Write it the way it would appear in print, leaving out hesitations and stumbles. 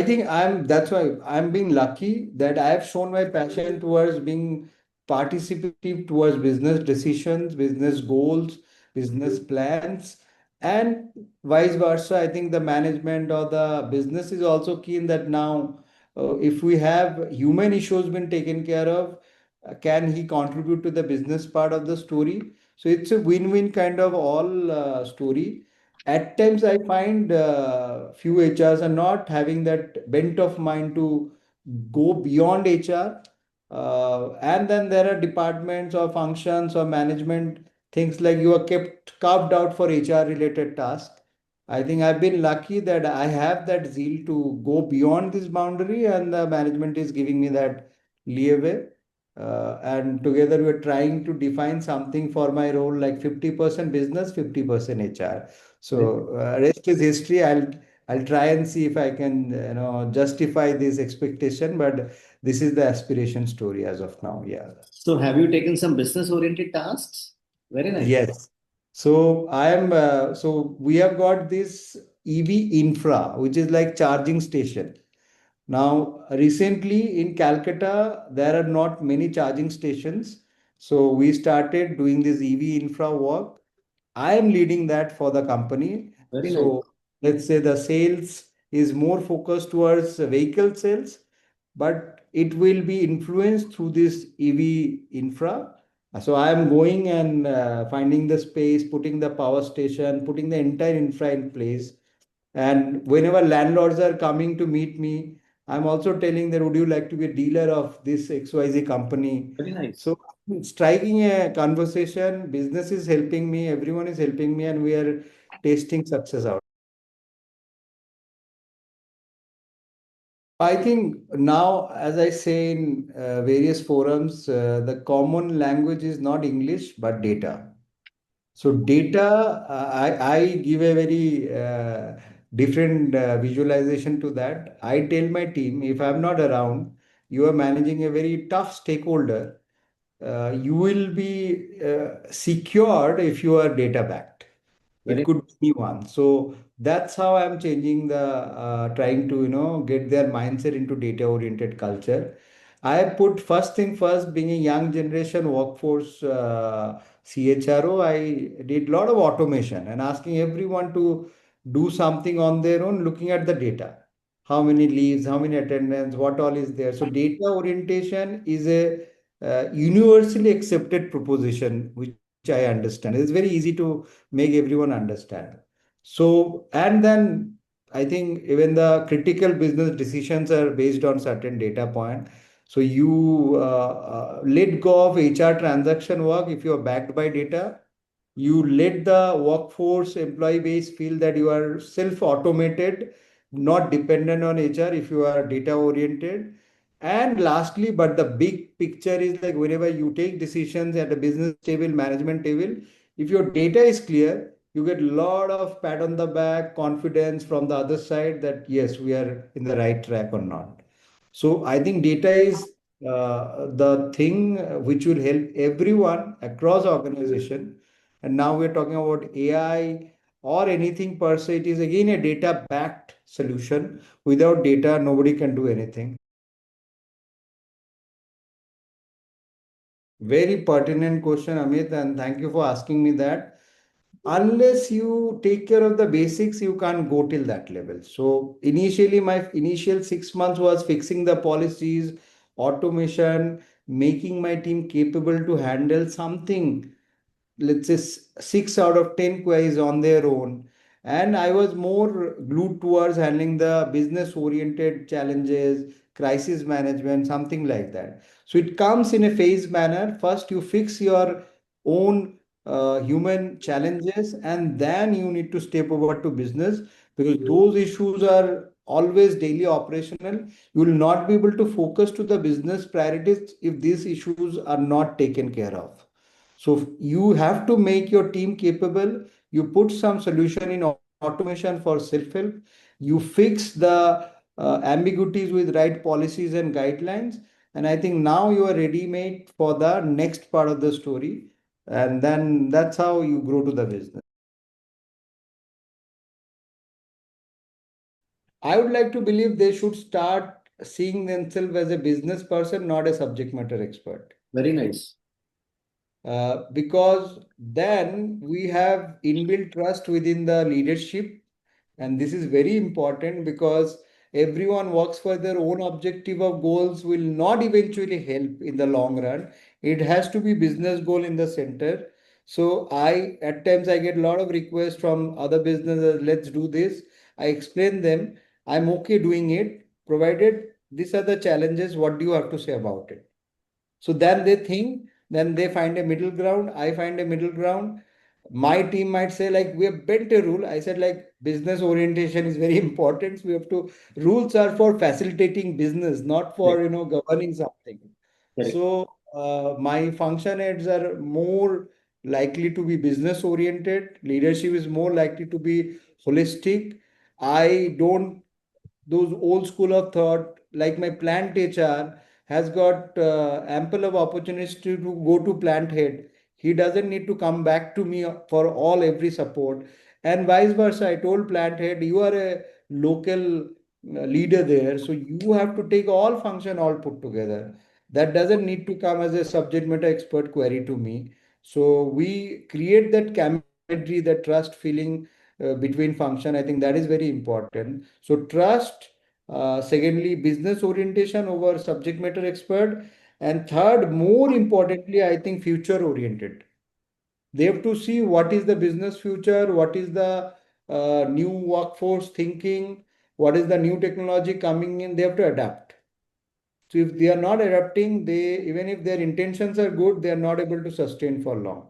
think that's why I'm being lucky that I have shown my passion towards being participative towards business decisions, business goals, business plans, and vice versa. I think the management or the business is also keen that now, if we have human issues been taken care of, can he contribute to the business part of the story? So it's a win-win kind of all story. At times, I find few HRs are not having that bent of mind to go beyond HR. And then there are departments or functions or management things like you are kept carved out for HR related tasks. I think I've been lucky that I have that zeal to go beyond this boundary, and the management is giving me that leeway. And together we're trying to define something for my role like 50% business, 50% HR. So rest is history. I'll try and see if I can justify this expectation, but this is the aspiration story as of now. Yeah. So have you taken some business oriented tasks? Very nice. Yes. So so we have got this EV infra, which is like charging station. Now, recently in Calcutta, there are not many charging stations. So we started doing this EV infra work. I am leading that for the company. Very nice. So let's say the sales is more focused towards vehicle sales, but it will be influenced through this EV infra. So I am going and finding the space, putting the power station, putting the entire infra in place. And whenever landlords are coming to meet me, I'm also telling them, would you like to be a dealer of this XYZ company? Very nice. So striking a conversation, business is helping me, everyone is helping me, and we are tasting success out. I think now, as I say in various forums, the common language is not English, but data. So data, I give a very different visualization to that. I tell my team, if I'm not around, you are managing a very tough stakeholder. You will be secured if you are data backed. It Very could be one. So that's how I'm changing the trying to get their mindset into data oriented culture. I put first thing first, being a young generation workforce CHRO, I did a lot of automation and asking everyone to do something on their own, looking at the data. How many leaves, how many attendance, what all is there. So data orientation is a universally accepted proposition, which I understand. It's very easy to make everyone understand. So, and then I think even the critical business decisions are based on certain data point. So you let go of HR transaction work if you are backed by data. You let the workforce employee base feel that you are self-automated, not dependent on HR if you are data oriented. And lastly, but the big picture is like whenever you take decisions at a business table, management table, if your data is clear, you get a lot of pat on the back, confidence from the other side that yes, we are in the right track or not. So I think data is the thing which will help everyone across organization. And now we're talking about AI or anything per se. It is again a data backed solution. Without data, nobody can do anything. Very pertinent question, Amit, and thank you for asking me that. Unless you take care of the basics, you can't go till that level. So initially, my initial 6 months was fixing the policies, automation, making my team capable to handle something, let's say 6 out of 10 queries on their own. And I was more glued towards handling the business oriented challenges, crisis management, something like that. So it comes in a phase manner. First, you fix your own human challenges, and then you need to step over to business because those issues are always daily operational. You will not be able to focus to the business priorities if these issues are not taken care of. So you have to make your team capable. You put some solution in automation for self-help. You fix the ambiguities with right policies and guidelines. And I think now you are ready made for the next part of the story. And then that's how you grow to the business. I would like to believe they should start seeing themselves as a business person, not a subject matter expert. Very nice. Because then we have inbuilt trust within the leadership. And this is very important because everyone works for their own objective of goals will not eventually help in the long run. It has to be business goal in the center. So at times I get a lot of requests from other businesses, let's do this. I explain them, I'm okay doing it, provided these are the challenges. What do you have to say about it? So then they think, then they find a middle ground. I find a middle ground. My team might say, like, we have bent a rule. I said, like, business orientation is very important. So we have to, rules are for facilitating business, not for, Correct. governing something. Correct. So my function heads are more likely to be business oriented. Leadership is more likely to be holistic. I don't those old school of thought, like my plant HR has got ample of opportunities to go to plant head. He doesn't need to come back to me for all every support. And vice versa, I told plant head, you are a local leader there, so you have to take all function all put together. That doesn't need to come as a subject matter expert query to me. So we create that camaraderie, that trust feeling between function. I think that is very important. So trust, secondly, business orientation over subject matter expert, and third, more importantly, I think future oriented. They have to see what is the business future, what is the new workforce thinking, what is the new technology coming in. They have to adapt. So if they are not adapting, they even if their intentions are good, they are not able to sustain for long.